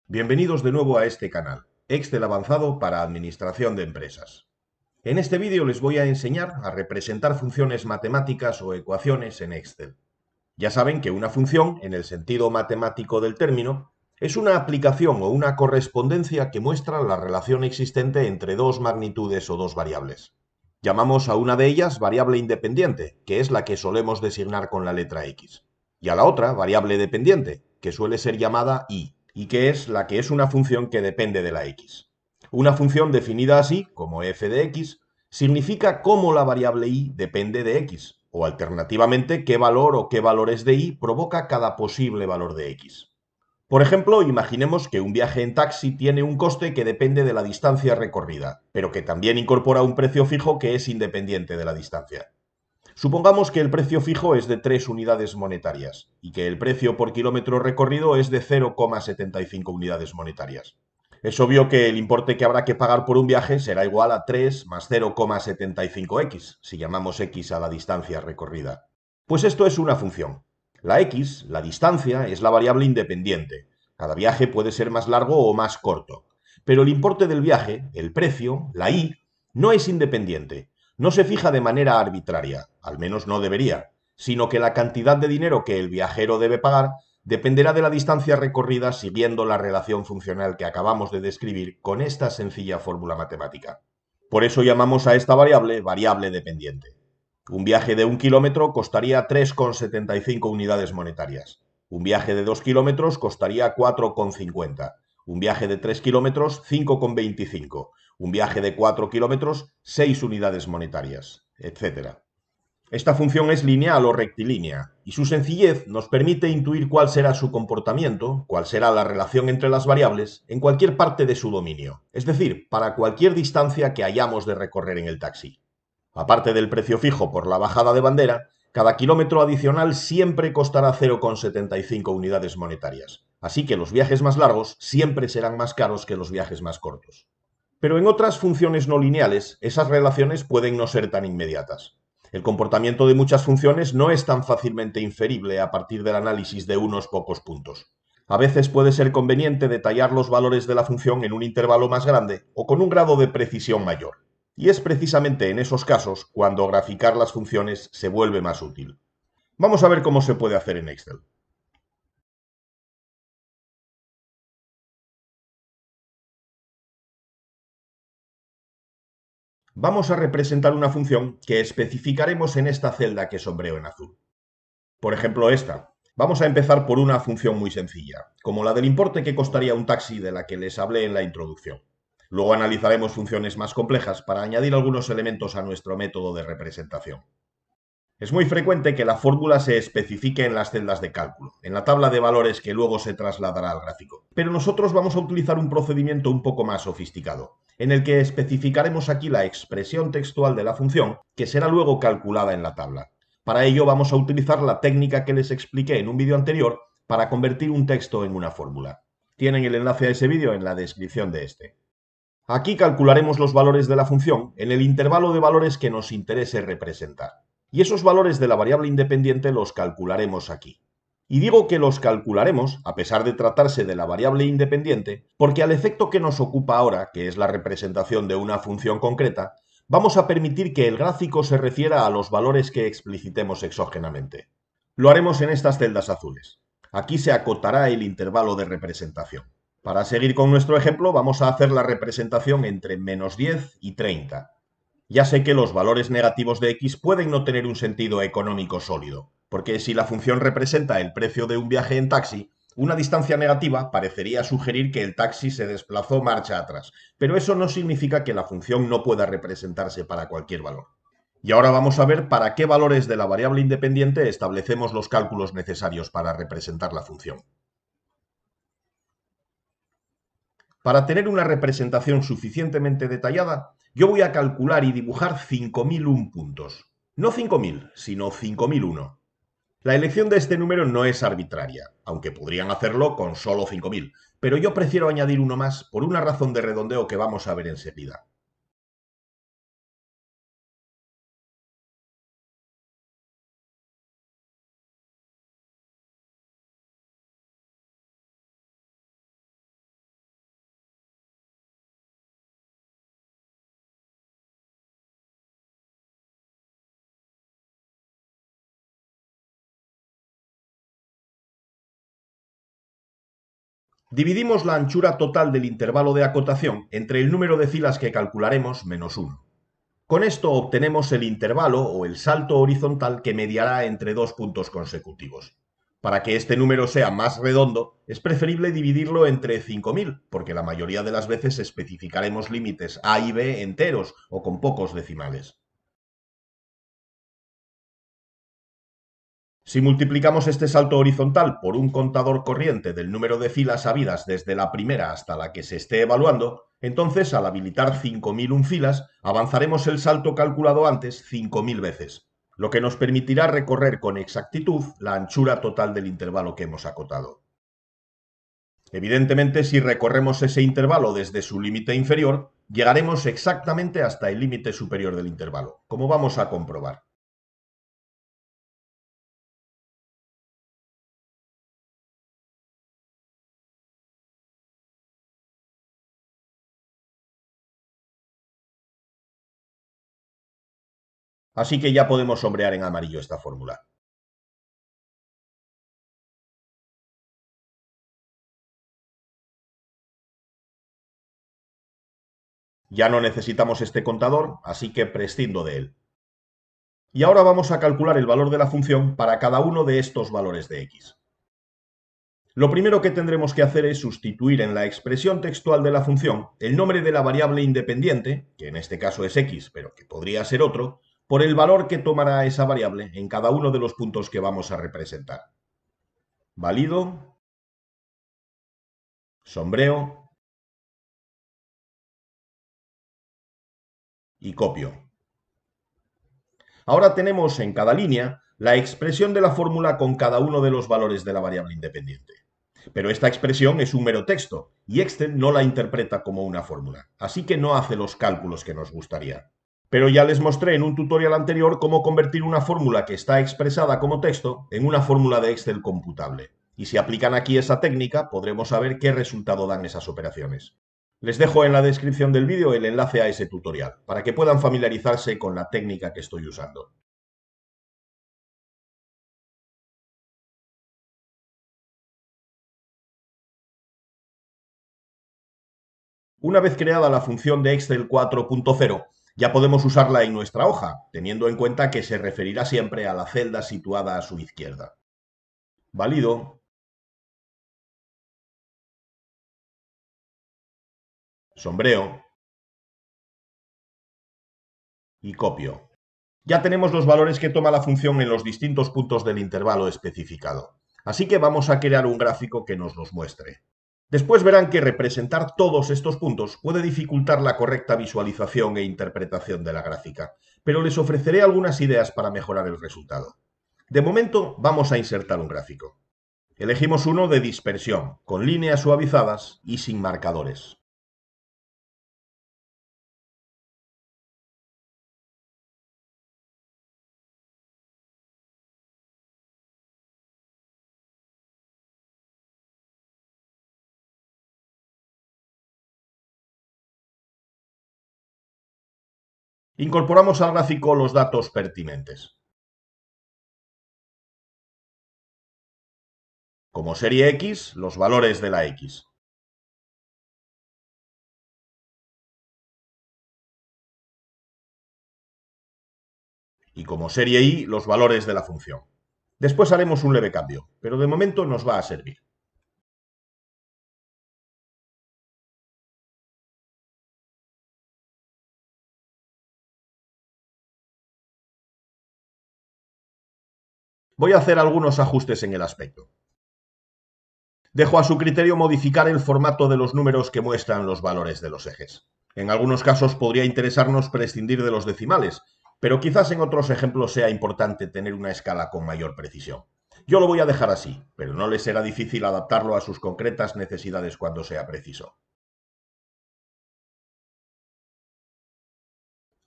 Bienvenidos de nuevo a este canal, Excel avanzado para administración de empresas. En este vídeo les voy a enseñar a representar funciones matemáticas o ecuaciones en Excel. Ya saben que una función, en el sentido matemático del término, es una aplicación o una correspondencia que muestra la relación existente entre dos magnitudes o dos variables. Llamamos a una de ellas variable independiente, que es la que solemos designar con la letra X, y a la otra variable dependiente, que suele ser llamada y que es la que es una función que depende de la X. Una función definida así, como f de x, significa cómo la variable y depende de x, o alternativamente qué valor o qué valores de y provoca cada posible valor de x. Por ejemplo, imaginemos que un viaje en taxi tiene un coste que depende de la distancia recorrida, pero que también incorpora un precio fijo que es independiente de la distancia. Supongamos que el precio fijo es de 3 unidades monetarias y que el precio por kilómetro recorrido es de 0,75 unidades monetarias. Es obvio que el importe que habrá que pagar por un viaje será igual a 3 más 0,75x, si llamamos x a la distancia recorrida. Pues esto es una función. La x, la distancia, es la variable independiente. Cada viaje puede ser más largo o más corto. Pero el importe del viaje, el precio, la y, no es independiente. No se fija de manera arbitraria, al menos no debería, sino que la cantidad de dinero que el viajero debe pagar dependerá de la distancia recorrida siguiendo la relación funcional que acabamos de describir con esta sencilla fórmula matemática. Por eso llamamos a esta variable variable dependiente. Un viaje de 1 kilómetro costaría 3,75 unidades monetarias. Un viaje de 2 kilómetros costaría 4,50. Un viaje de 3 kilómetros 5,25. Un viaje de 4 kilómetros 6 unidades monetarias, etc. Esta función es lineal o rectilínea, y su sencillez nos permite intuir cuál será su comportamiento, cuál será la relación entre las variables, en cualquier parte de su dominio, es decir, para cualquier distancia que hayamos de recorrer en el taxi. Aparte del precio fijo por la bajada de bandera, cada kilómetro adicional siempre costará 0,75 unidades monetarias, así que los viajes más largos siempre serán más caros que los viajes más cortos. Pero en otras funciones no lineales, esas relaciones pueden no ser tan inmediatas. El comportamiento de muchas funciones no es tan fácilmente inferible a partir del análisis de unos pocos puntos. A veces puede ser conveniente detallar los valores de la función en un intervalo más grande o con un grado de precisión mayor. Y es precisamente en esos casos cuando graficar las funciones se vuelve más útil. Vamos a ver cómo se puede hacer en Excel. Vamos a representar una función que especificaremos en esta celda que sombreo en azul. Por ejemplo, esta. Vamos a empezar por una función muy sencilla, como la del importe que costaría un taxi de la que les hablé en la introducción. Luego analizaremos funciones más complejas para añadir algunos elementos a nuestro método de representación. Es muy frecuente que la fórmula se especifique en las celdas de cálculo, en la tabla de valores que luego se trasladará al gráfico. Pero nosotros vamos a utilizar un procedimiento un poco más sofisticado, en el que especificaremos aquí la expresión textual de la función, que será luego calculada en la tabla. Para ello vamos a utilizar la técnica que les expliqué en un vídeo anterior para convertir un texto en una fórmula. Tienen el enlace a ese vídeo en la descripción de este. Aquí calcularemos los valores de la función en el intervalo de valores que nos interese representar. Y esos valores de la variable independiente los calcularemos aquí. Y digo que los calcularemos, a pesar de tratarse de la variable independiente, porque al efecto que nos ocupa ahora, que es la representación de una función concreta, vamos a permitir que el gráfico se refiera a los valores que explicitemos exógenamente. Lo haremos en estas celdas azules. Aquí se acotará el intervalo de representación. Para seguir con nuestro ejemplo, vamos a hacer la representación entre -10 y 30. Ya sé que los valores negativos de x pueden no tener un sentido económico sólido, porque si la función representa el precio de un viaje en taxi, una distancia negativa parecería sugerir que el taxi se desplazó marcha atrás, pero eso no significa que la función no pueda representarse para cualquier valor. Y ahora vamos a ver para qué valores de la variable independiente establecemos los cálculos necesarios para representar la función. Para tener una representación suficientemente detallada, yo voy a calcular y dibujar 5001 puntos. No 5000, sino 5001. La elección de este número no es arbitraria, aunque podrían hacerlo con solo 5000, pero yo prefiero añadir uno más por una razón de redondeo que vamos a ver enseguida. Dividimos la anchura total del intervalo de acotación entre el número de filas que calcularemos menos 1. Con esto obtenemos el intervalo o el salto horizontal que mediará entre dos puntos consecutivos. Para que este número sea más redondo, es preferible dividirlo entre 5000, porque la mayoría de las veces especificaremos límites a y b enteros o con pocos decimales. Si multiplicamos este salto horizontal por un contador corriente del número de filas habidas desde la primera hasta la que se esté evaluando, entonces al habilitar 5001 filas, avanzaremos el salto calculado antes 5000 veces, lo que nos permitirá recorrer con exactitud la anchura total del intervalo que hemos acotado. Evidentemente, si recorremos ese intervalo desde su límite inferior, llegaremos exactamente hasta el límite superior del intervalo, como vamos a comprobar. Así que ya podemos sombrear en amarillo esta fórmula. Ya no necesitamos este contador, así que prescindo de él. Y ahora vamos a calcular el valor de la función para cada uno de estos valores de x. Lo primero que tendremos que hacer es sustituir en la expresión textual de la función el nombre de la variable independiente, que en este caso es x, pero que podría ser otro, por el valor que tomará esa variable en cada uno de los puntos que vamos a representar. Valido, sombreo y copio. Ahora tenemos en cada línea la expresión de la fórmula con cada uno de los valores de la variable independiente. Pero esta expresión es un mero texto y Excel no la interpreta como una fórmula, así que no hace los cálculos que nos gustaría. Pero ya les mostré en un tutorial anterior cómo convertir una fórmula que está expresada como texto en una fórmula de Excel computable. Y si aplican aquí esa técnica, podremos saber qué resultado dan esas operaciones. Les dejo en la descripción del vídeo el enlace a ese tutorial, para que puedan familiarizarse con la técnica que estoy usando. Una vez creada la función de Excel 4.0, ya podemos usarla en nuestra hoja, teniendo en cuenta que se referirá siempre a la celda situada a su izquierda. Valido, sombreo y copio. Ya tenemos los valores que toma la función en los distintos puntos del intervalo especificado. Así que vamos a crear un gráfico que nos los muestre. Después verán que representar todos estos puntos puede dificultar la correcta visualización e interpretación de la gráfica, pero les ofreceré algunas ideas para mejorar el resultado. De momento vamos a insertar un gráfico. Elegimos uno de dispersión, con líneas suavizadas y sin marcadores. Incorporamos al gráfico los datos pertinentes. Como serie X, los valores de la X. Y como serie Y, los valores de la función. Después haremos un leve cambio, pero de momento nos va a servir. Voy a hacer algunos ajustes en el aspecto. Dejo a su criterio modificar el formato de los números que muestran los valores de los ejes. En algunos casos podría interesarnos prescindir de los decimales, pero quizás en otros ejemplos sea importante tener una escala con mayor precisión. Yo lo voy a dejar así, pero no les será difícil adaptarlo a sus concretas necesidades cuando sea preciso.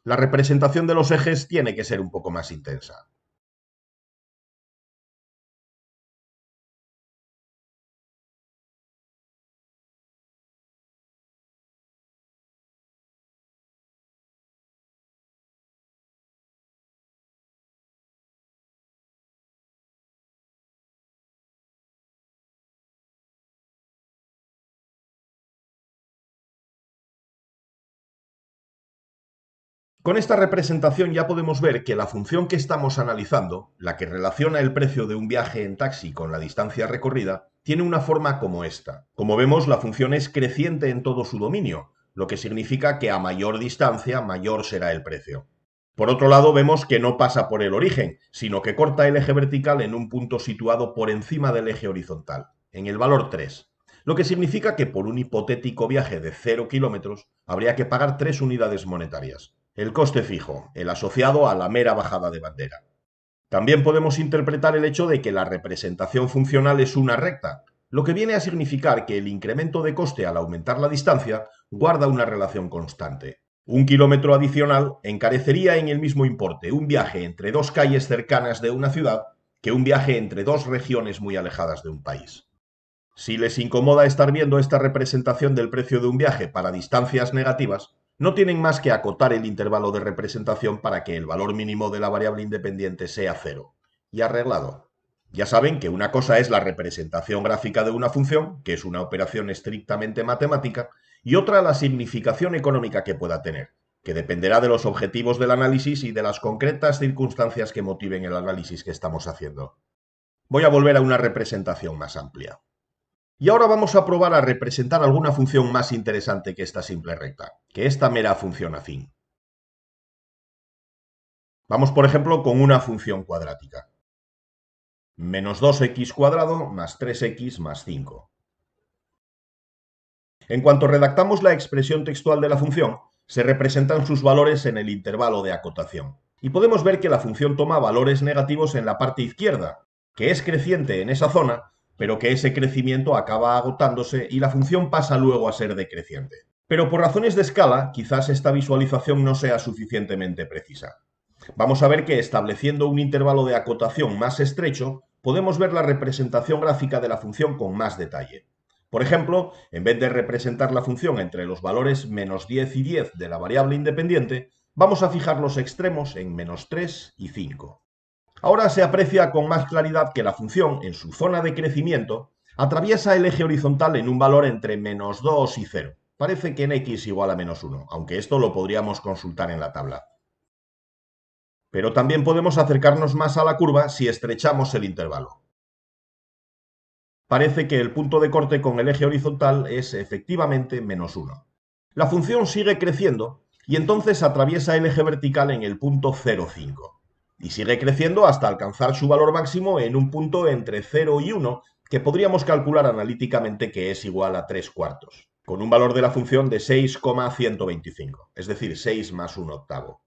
La representación de los ejes tiene que ser un poco más intensa. Con esta representación ya podemos ver que la función que estamos analizando, la que relaciona el precio de un viaje en taxi con la distancia recorrida, tiene una forma como esta. Como vemos, la función es creciente en todo su dominio, lo que significa que a mayor distancia, mayor será el precio. Por otro lado, vemos que no pasa por el origen, sino que corta el eje vertical en un punto situado por encima del eje horizontal, en el valor 3, lo que significa que por un hipotético viaje de 0 kilómetros habría que pagar 3 unidades monetarias. El coste fijo, el asociado a la mera bajada de bandera. También podemos interpretar el hecho de que la representación funcional es una recta, lo que viene a significar que el incremento de coste al aumentar la distancia guarda una relación constante. Un kilómetro adicional encarecería en el mismo importe un viaje entre dos calles cercanas de una ciudad que un viaje entre dos regiones muy alejadas de un país. Si les incomoda estar viendo esta representación del precio de un viaje para distancias negativas, no tienen más que acotar el intervalo de representación para que el valor mínimo de la variable independiente sea 0. Y arreglado. Ya saben que una cosa es la representación gráfica de una función, que es una operación estrictamente matemática, y otra la significación económica que pueda tener, que dependerá de los objetivos del análisis y de las concretas circunstancias que motiven el análisis que estamos haciendo. Voy a volver a una representación más amplia. Y ahora vamos a probar a representar alguna función más interesante que esta simple recta, que esta mera función afín. Vamos, por ejemplo, con una función cuadrática. Menos 2x cuadrado más 3x más 5. En cuanto redactamos la expresión textual de la función, se representan sus valores en el intervalo de acotación. Y podemos ver que la función toma valores negativos en la parte izquierda, que es creciente en esa zona, pero que ese crecimiento acaba agotándose y la función pasa luego a ser decreciente. Pero por razones de escala, quizás esta visualización no sea suficientemente precisa. Vamos a ver que estableciendo un intervalo de acotación más estrecho, podemos ver la representación gráfica de la función con más detalle. Por ejemplo, en vez de representar la función entre los valores menos 10 y 10 de la variable independiente, vamos a fijar los extremos en menos 3 y 5. Ahora se aprecia con más claridad que la función, en su zona de crecimiento, atraviesa el eje horizontal en un valor entre menos 2 y 0. Parece que en x igual a menos 1, aunque esto lo podríamos consultar en la tabla. Pero también podemos acercarnos más a la curva si estrechamos el intervalo. Parece que el punto de corte con el eje horizontal es efectivamente menos 1. La función sigue creciendo y entonces atraviesa el eje vertical en el punto 0,5. Y sigue creciendo hasta alcanzar su valor máximo en un punto entre 0 y 1, que podríamos calcular analíticamente que es igual a 3 cuartos, con un valor de la función de 6,125, es decir, 6 más 1 octavo.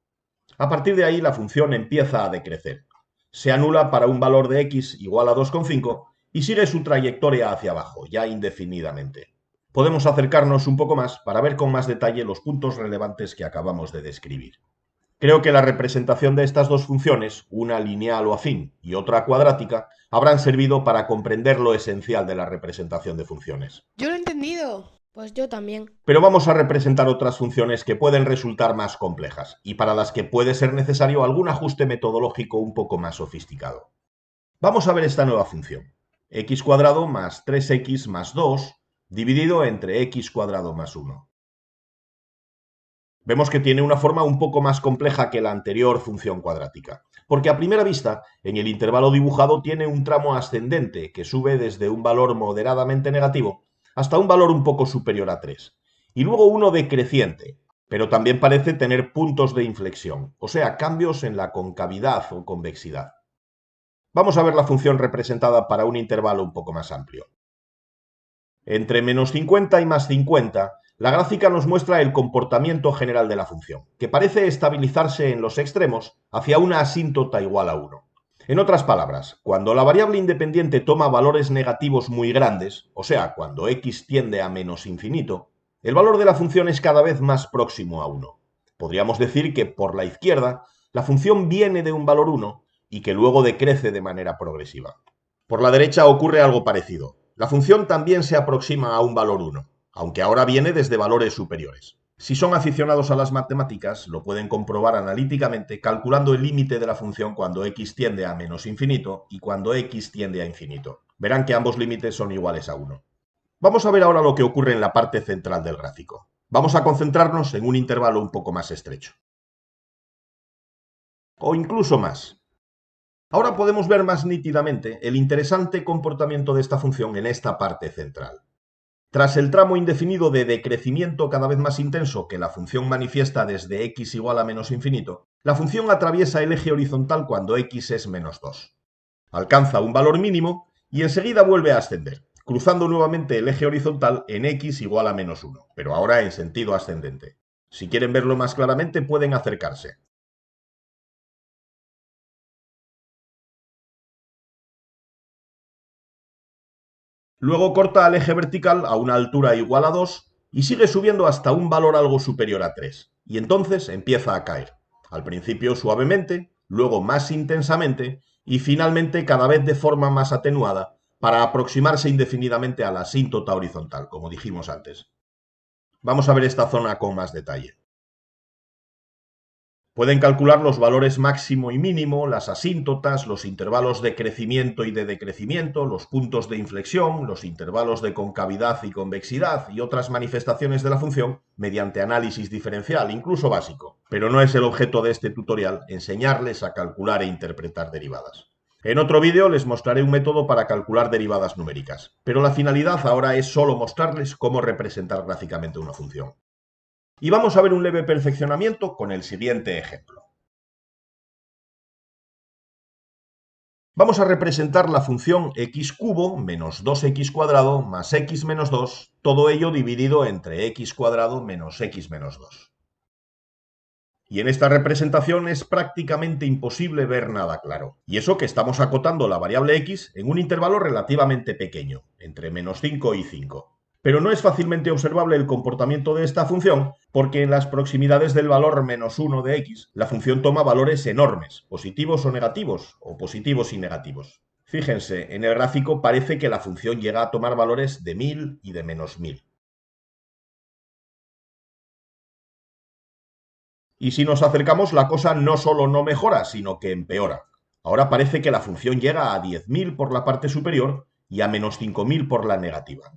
A partir de ahí la función empieza a decrecer. Se anula para un valor de x igual a 2,5 y sigue su trayectoria hacia abajo, ya indefinidamente. Podemos acercarnos un poco más para ver con más detalle los puntos relevantes que acabamos de describir. Creo que la representación de estas dos funciones, una lineal o afín y otra cuadrática, habrán servido para comprender lo esencial de la representación de funciones. Yo lo he entendido. Pues yo también. Pero vamos a representar otras funciones que pueden resultar más complejas y para las que puede ser necesario algún ajuste metodológico un poco más sofisticado. Vamos a ver esta nueva función. X cuadrado más 3x más 2 dividido entre x cuadrado más 1. Vemos que tiene una forma un poco más compleja que la anterior función cuadrática, porque a primera vista, en el intervalo dibujado tiene un tramo ascendente que sube desde un valor moderadamente negativo hasta un valor un poco superior a 3, y luego uno decreciente, pero también parece tener puntos de inflexión, o sea, cambios en la concavidad o convexidad. Vamos a ver la función representada para un intervalo un poco más amplio. Entre menos 50 y más 50, la gráfica nos muestra el comportamiento general de la función, que parece estabilizarse en los extremos hacia una asíntota igual a 1. En otras palabras, cuando la variable independiente toma valores negativos muy grandes, o sea, cuando x tiende a menos infinito, el valor de la función es cada vez más próximo a 1. Podríamos decir que por la izquierda, la función viene de un valor 1 y que luego decrece de manera progresiva. Por la derecha ocurre algo parecido. La función también se aproxima a un valor 1, aunque ahora viene desde valores superiores. Si son aficionados a las matemáticas, lo pueden comprobar analíticamente calculando el límite de la función cuando x tiende a menos infinito y cuando x tiende a infinito. Verán que ambos límites son iguales a 1. Vamos a ver ahora lo que ocurre en la parte central del gráfico. Vamos a concentrarnos en un intervalo un poco más estrecho. o incluso más. Ahora podemos ver más nítidamente el interesante comportamiento de esta función en esta parte central. Tras el tramo indefinido de decrecimiento cada vez más intenso que la función manifiesta desde x igual a menos infinito, la función atraviesa el eje horizontal cuando x es menos 2. Alcanza un valor mínimo y enseguida vuelve a ascender, cruzando nuevamente el eje horizontal en x igual a menos 1, pero ahora en sentido ascendente. Si quieren verlo más claramente, pueden acercarse. Luego corta al eje vertical a una altura igual a 2 y sigue subiendo hasta un valor algo superior a 3. Y entonces empieza a caer. Al principio suavemente, luego más intensamente y finalmente cada vez de forma más atenuada para aproximarse indefinidamente a la asíntota horizontal, como dijimos antes. Vamos a ver esta zona con más detalle. Pueden calcular los valores máximo y mínimo, las asíntotas, los intervalos de crecimiento y de decrecimiento, los puntos de inflexión, los intervalos de concavidad y convexidad y otras manifestaciones de la función mediante análisis diferencial, incluso básico. Pero no es el objeto de este tutorial enseñarles a calcular e interpretar derivadas. En otro vídeo les mostraré un método para calcular derivadas numéricas, pero la finalidad ahora es solo mostrarles cómo representar gráficamente una función. Y vamos a ver un leve perfeccionamiento con el siguiente ejemplo. Vamos a representar la función x cubo menos 2x cuadrado más x menos 2, todo ello dividido entre x cuadrado menos x menos 2. Y en esta representación es prácticamente imposible ver nada claro. Y eso que estamos acotando la variable x en un intervalo relativamente pequeño, entre menos 5 y 5. Pero no es fácilmente observable el comportamiento de esta función porque en las proximidades del valor menos 1 de x, la función toma valores enormes, positivos o positivos y negativos. Fíjense, en el gráfico parece que la función llega a tomar valores de 1000 y de menos 1000. Y si nos acercamos, la cosa no solo no mejora, sino que empeora. Ahora parece que la función llega a 10.000 por la parte superior y a menos 5.000 por la negativa.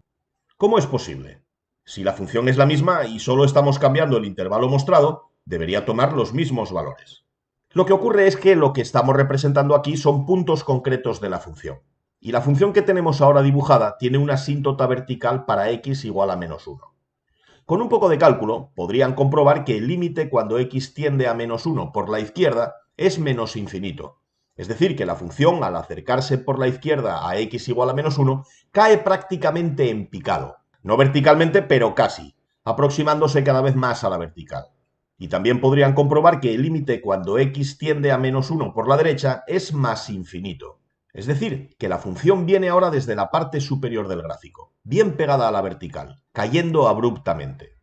¿Cómo es posible? Si la función es la misma y solo estamos cambiando el intervalo mostrado, debería tomar los mismos valores. Lo que ocurre es que lo que estamos representando aquí son puntos concretos de la función. Y la función que tenemos ahora dibujada tiene una asíntota vertical para x igual a menos 1. Con un poco de cálculo, podrían comprobar que el límite cuando x tiende a menos 1 por la izquierda es menos infinito. Es decir, que la función, al acercarse por la izquierda a x igual a menos 1, cae prácticamente en picado. No verticalmente, pero casi, aproximándose cada vez más a la vertical. Y también podrían comprobar que el límite cuando x tiende a menos 1 por la derecha es más infinito. Es decir, que la función viene ahora desde la parte superior del gráfico, bien pegada a la vertical, cayendo abruptamente.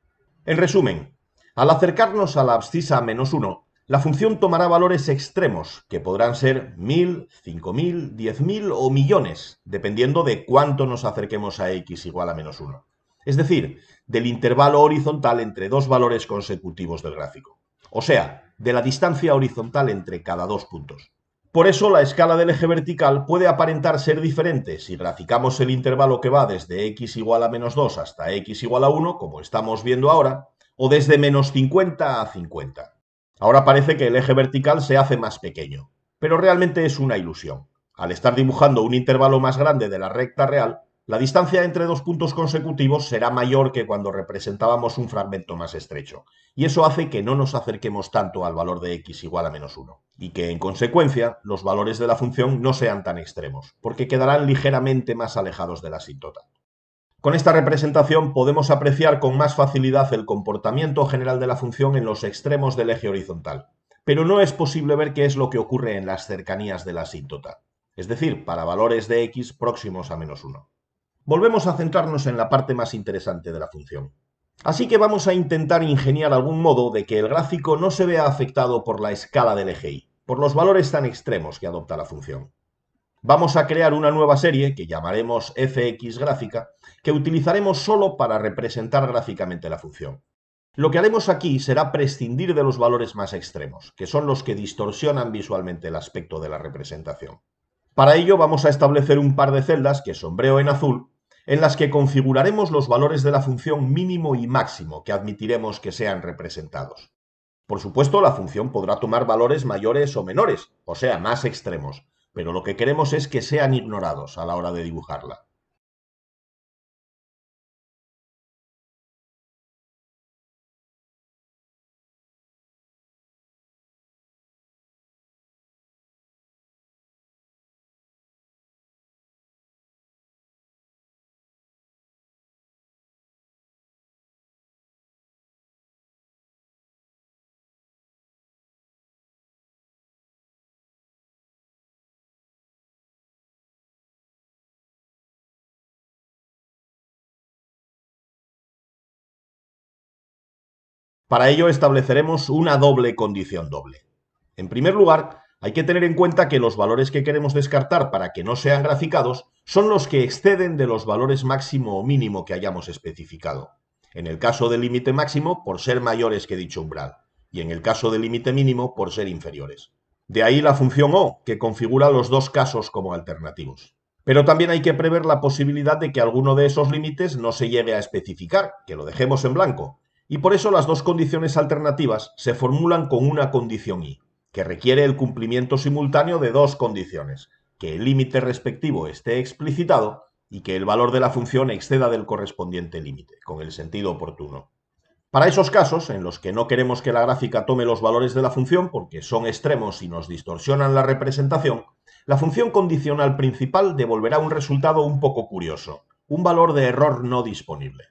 En resumen, al acercarnos a la abscisa menos 1, la función tomará valores extremos, que podrán ser 1000, 5000, 10.000 o millones, dependiendo de cuánto nos acerquemos a x igual a menos 1. Es decir, del intervalo horizontal entre dos valores consecutivos del gráfico. O sea, de la distancia horizontal entre cada dos puntos. Por eso la escala del eje vertical puede aparentar ser diferente si graficamos el intervalo que va desde x igual a menos 2 hasta x igual a 1, como estamos viendo ahora, o desde menos 50 a 50. Ahora parece que el eje vertical se hace más pequeño, pero realmente es una ilusión. Al estar dibujando un intervalo más grande de la recta real, la distancia entre dos puntos consecutivos será mayor que cuando representábamos un fragmento más estrecho, y eso hace que no nos acerquemos tanto al valor de x igual a menos 1, y que, en consecuencia, los valores de la función no sean tan extremos, porque quedarán ligeramente más alejados de la asíntota. Con esta representación podemos apreciar con más facilidad el comportamiento general de la función en los extremos del eje horizontal, pero no es posible ver qué es lo que ocurre en las cercanías de la asíntota, es decir, para valores de x próximos a menos 1. Volvemos a centrarnos en la parte más interesante de la función. Así que vamos a intentar ingeniar algún modo de que el gráfico no se vea afectado por la escala del eje y, por los valores tan extremos que adopta la función. Vamos a crear una nueva serie, que llamaremos fx gráfica, que utilizaremos solo para representar gráficamente la función. Lo que haremos aquí será prescindir de los valores más extremos, que son los que distorsionan visualmente el aspecto de la representación. Para ello vamos a establecer un par de celdas que sombreo en azul, en las que configuraremos los valores de la función mínimo y máximo que admitiremos que sean representados. Por supuesto, la función podrá tomar valores mayores o menores, o sea, más extremos, pero lo que queremos es que sean ignorados a la hora de dibujarla. Para ello estableceremos una doble condición doble. En primer lugar, hay que tener en cuenta que los valores que queremos descartar para que no sean graficados son los que exceden de los valores máximo o mínimo que hayamos especificado. En el caso del límite máximo, por ser mayores que dicho umbral, y en el caso del límite mínimo, por ser inferiores. De ahí la función O, que configura los dos casos como alternativos. Pero también hay que prever la posibilidad de que alguno de esos límites no se llegue a especificar, que lo dejemos en blanco, y por eso las dos condiciones alternativas se formulan con una condición I, que requiere el cumplimiento simultáneo de dos condiciones, que el límite respectivo esté explicitado y que el valor de la función exceda del correspondiente límite, con el sentido oportuno. Para esos casos, en los que no queremos que la gráfica tome los valores de la función porque son extremos y nos distorsionan la representación, la función condicional principal devolverá un resultado un poco curioso, un valor de error no disponible.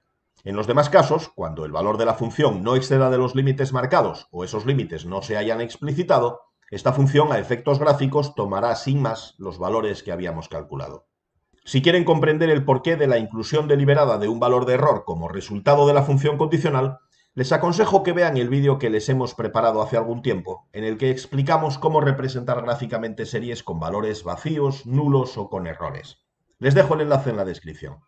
En los demás casos, cuando el valor de la función no exceda de los límites marcados o esos límites no se hayan explicitado, esta función a efectos gráficos tomará sin más los valores que habíamos calculado. Si quieren comprender el porqué de la inclusión deliberada de un valor de error como resultado de la función condicional, les aconsejo que vean el vídeo que les hemos preparado hace algún tiempo, en el que explicamos cómo representar gráficamente series con valores vacíos, nulos o con errores. Les dejo el enlace en la descripción.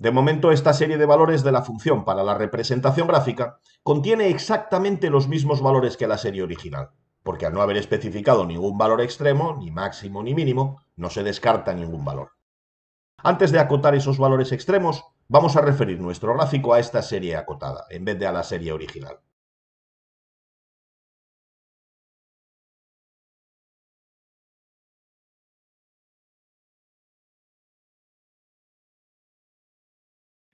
De momento, esta serie de valores de la función para la representación gráfica contiene exactamente los mismos valores que la serie original, porque al no haber especificado ningún valor extremo, ni máximo ni mínimo, no se descarta ningún valor. Antes de acotar esos valores extremos, vamos a referir nuestro gráfico a esta serie acotada, en vez de a la serie original.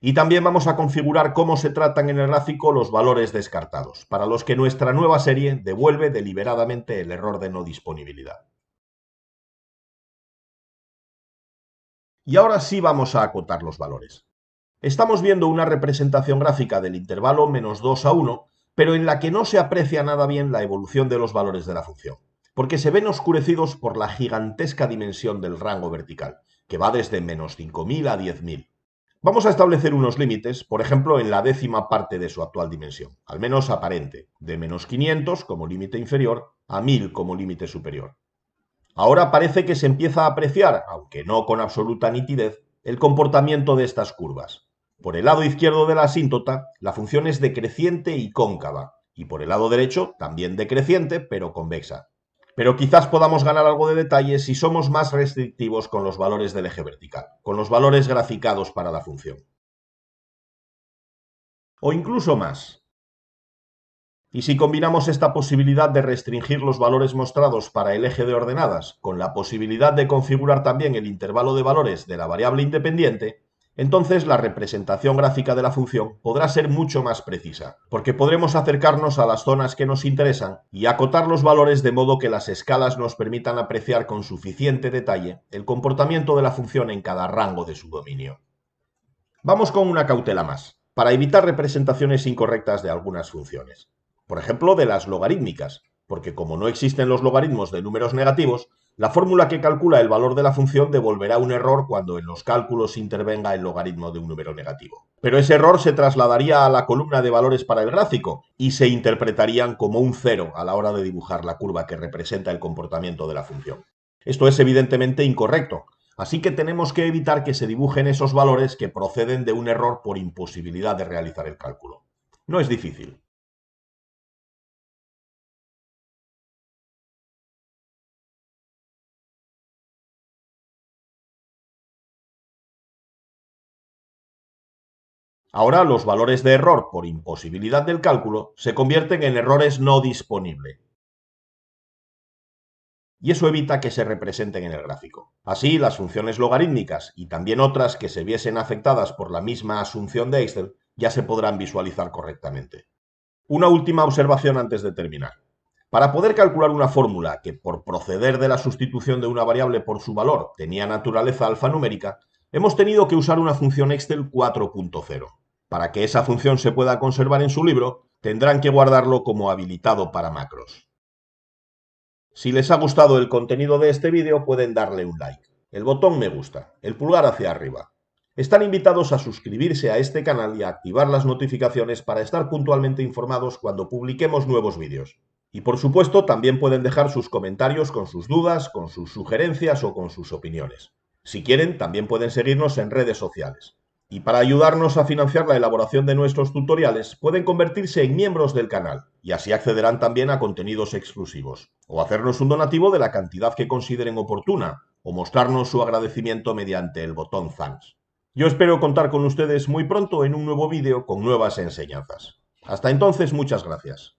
Y también vamos a configurar cómo se tratan en el gráfico los valores descartados, para los que nuestra nueva serie devuelve deliberadamente el error de no disponibilidad. Y ahora sí vamos a acotar los valores. Estamos viendo una representación gráfica del intervalo -2 a 1, pero en la que no se aprecia nada bien la evolución de los valores de la función, porque se ven oscurecidos por la gigantesca dimensión del rango vertical, que va desde -5000 a 10.000. Vamos a establecer unos límites, por ejemplo, en la décima parte de su actual dimensión, al menos aparente, de -500 como límite inferior a 1000 como límite superior. Ahora parece que se empieza a apreciar, aunque no con absoluta nitidez, el comportamiento de estas curvas. Por el lado izquierdo de la asíntota, la función es decreciente y cóncava, y por el lado derecho también decreciente, pero convexa. Pero quizás podamos ganar algo de detalle si somos más restrictivos con los valores del eje vertical, con los valores graficados para la función. O incluso más. Y si combinamos esta posibilidad de restringir los valores mostrados para el eje de ordenadas con la posibilidad de configurar también el intervalo de valores de la variable independiente, entonces la representación gráfica de la función podrá ser mucho más precisa, porque podremos acercarnos a las zonas que nos interesan y acotar los valores de modo que las escalas nos permitan apreciar con suficiente detalle el comportamiento de la función en cada rango de su dominio. Vamos con una cautela más, para evitar representaciones incorrectas de algunas funciones. Por ejemplo, de las logarítmicas, porque como no existen los logaritmos de números negativos, la fórmula que calcula el valor de la función devolverá un error cuando en los cálculos intervenga el logaritmo de un número negativo. Pero ese error se trasladaría a la columna de valores para el gráfico y se interpretarían como un cero a la hora de dibujar la curva que representa el comportamiento de la función. Esto es evidentemente incorrecto, así que tenemos que evitar que se dibujen esos valores que proceden de un error por imposibilidad de realizar el cálculo. No es difícil. Ahora los valores de error por imposibilidad del cálculo se convierten en errores no disponible. Y eso evita que se representen en el gráfico. Así, las funciones logarítmicas y también otras que se viesen afectadas por la misma asunción de Excel ya se podrán visualizar correctamente. Una última observación antes de terminar. Para poder calcular una fórmula que, por proceder de la sustitución de una variable por su valor, tenía naturaleza alfanumérica, hemos tenido que usar una función Excel 4.0. Para que esa función se pueda conservar en su libro, tendrán que guardarlo como habilitado para macros. Si les ha gustado el contenido de este vídeo, pueden darle un like, el botón me gusta, el pulgar hacia arriba. Están invitados a suscribirse a este canal y a activar las notificaciones para estar puntualmente informados cuando publiquemos nuevos vídeos. Y por supuesto, también pueden dejar sus comentarios con sus dudas, con sus sugerencias o con sus opiniones. Si quieren, también pueden seguirnos en redes sociales. Y para ayudarnos a financiar la elaboración de nuestros tutoriales, pueden convertirse en miembros del canal y así accederán también a contenidos exclusivos, o hacernos un donativo de la cantidad que consideren oportuna, o mostrarnos su agradecimiento mediante el botón Thanks. Yo espero contar con ustedes muy pronto en un nuevo vídeo con nuevas enseñanzas. Hasta entonces, muchas gracias.